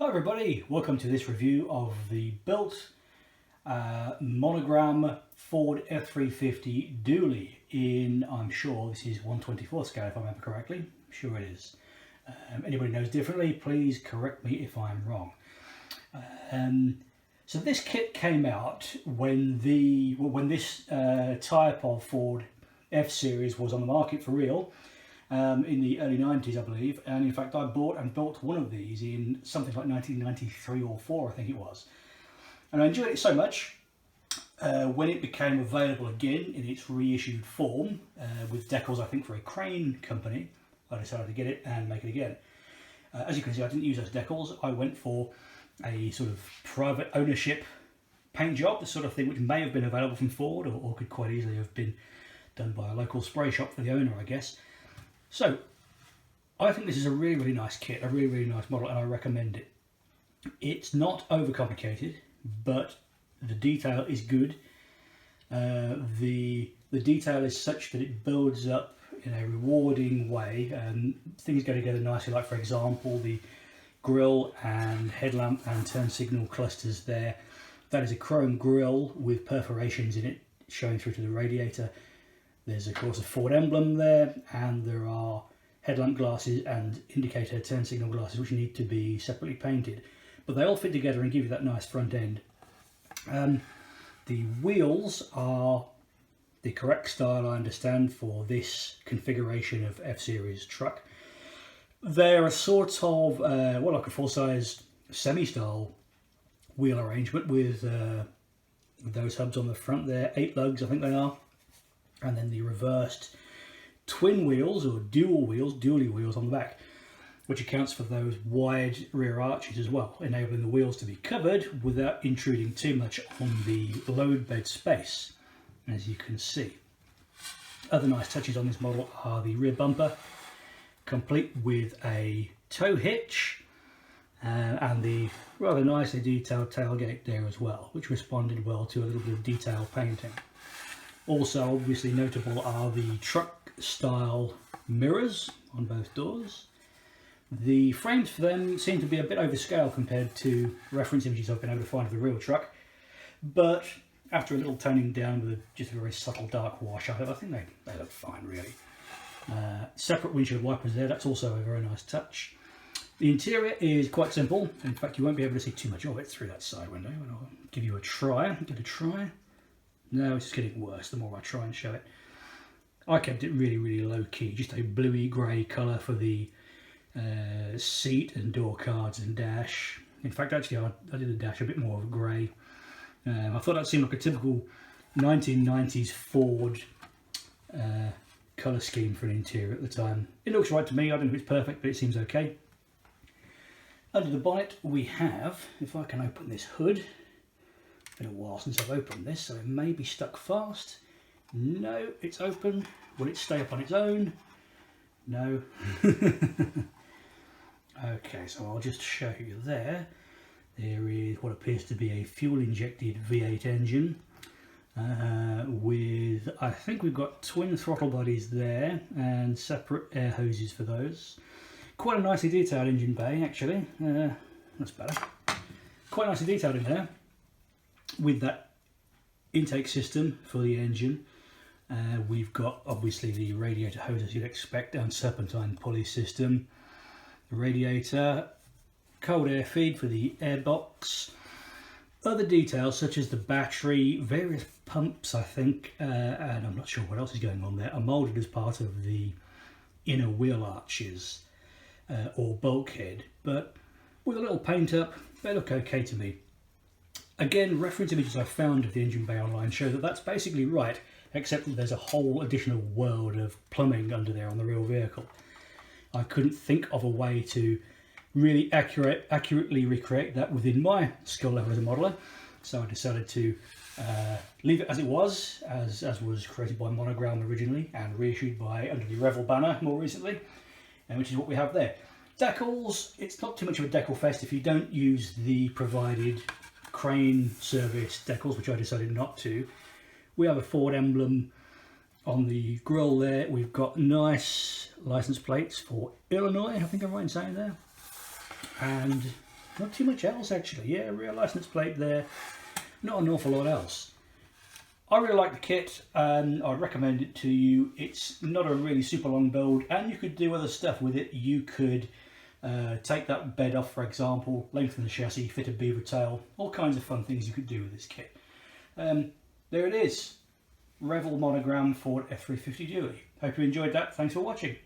Hi everybody, welcome to this review of the built Monogram Ford F350 Duallie in, I'm sure this is 1/24 scale if I remember correctly. I'm sure it is. Anybody knows differently, please correct me if I'm wrong. So this kit came out when this type of Ford F-Series was on the market for real. In the early 90s, I believe, and in fact I bought and built one of these in something like 1993 or 4, I think it was. And I enjoyed it so much when it became available again in its reissued form with decals, I think for a crane company, I decided to get it and make it again. As you can see, I didn't use those decals. I went for a sort of private ownership paint job, the sort of thing which may have been available from Ford or could quite easily have been done by a local spray shop for the owner, I guess. So, I think this is a really nice kit, a really nice model, and I recommend it. It's not overcomplicated, but the detail is good. The detail is such that it builds up in a rewarding way. Things go together nicely, like for example the grille and headlamp and turn signal clusters there. That is a chrome grille with perforations in it showing through to the radiator. There's of course a Ford emblem there, and there are headlamp glasses and indicator turn signal glasses which need to be separately painted, but they all fit together and give you that nice front end. The wheels are the correct style, I understand, for this configuration of F-Series truck. They're a sort of well, like a full-size semi-style wheel arrangement with those hubs on the front there, 8 lugs I think they are. And then the reversed twin wheels or Duallie wheels on the back, which accounts for those wide rear arches as well, enabling the wheels to be covered without intruding too much on the load bed space, as you can see. Other nice touches on this model are the rear bumper, complete with a tow hitch, and the rather nicely detailed tailgate there as well, which responded well to a little bit of detail painting. Also obviously notable are the truck style mirrors on both doors. The frames for them seem to be a bit overscale compared to reference images I've been able to find of the real truck, but after a little toning down with just a very subtle dark wash, I think they look fine really. Separate windshield wipers there, that's also a very nice touch. The interior is quite simple. In fact, you won't be able to see too much of it through that side window, and I'll give you a try. Give it a try. No, it's getting worse the more I try and show it. I kept it really low key, just a bluey grey colour for the seat and door cards and dash. In fact, actually I did the dash a bit more of a grey. I thought that seemed like a typical 1990s Ford colour scheme for an interior at the time. It looks right to me. I don't know if it's perfect, but it seems okay. Under the bonnet we have, if I can open this hood, been a while since I've opened this, so it may be stuck fast. No, it's open. Will it stay up on its own? No. Okay, so I'll just show you there. There is what appears to be a fuel injected V8 engine with, I think we've got twin throttle bodies there and separate air hoses for those. Quite a nicely detailed engine bay actually. That's better. Quite nicely detailed in there, with that intake system for the engine. We've got obviously the radiator hoses you'd expect and serpentine pulley system. The radiator, cold air feed for the airbox. Other details such as the battery, various pumps I think, and I'm not sure what else is going on there, are moulded as part of the inner wheel arches or bulkhead, but with a little paint up, they look okay to me. Again, reference images I found of the engine bay online show that that's basically right, except that there's a whole additional world of plumbing under there on the real vehicle. I couldn't think of a way to really accurately recreate that within my skill level as a modeller, so I decided to leave it as it was, as was created by Monogram originally and reissued by under the Revell banner more recently, and which is what we have there. Decals, it's not too much of a decal fest if you don't use the provided crane service decals, which I decided not to. We have a Ford emblem on the grille there. We've got nice license plates for Illinois, I think I'm right in saying there. And Not too much else actually. Yeah, rear license plate there. Not an awful lot else. I really like the kit and I'd recommend it to you. It's not a really super long build and you could do other stuff with it. You could take that bed off, for example, lengthen the chassis, fit a beaver tail, all kinds of fun things you could do with this kit. There it is. Revell Monogram Ford F350 Duallie. Hope you enjoyed that. Thanks for watching.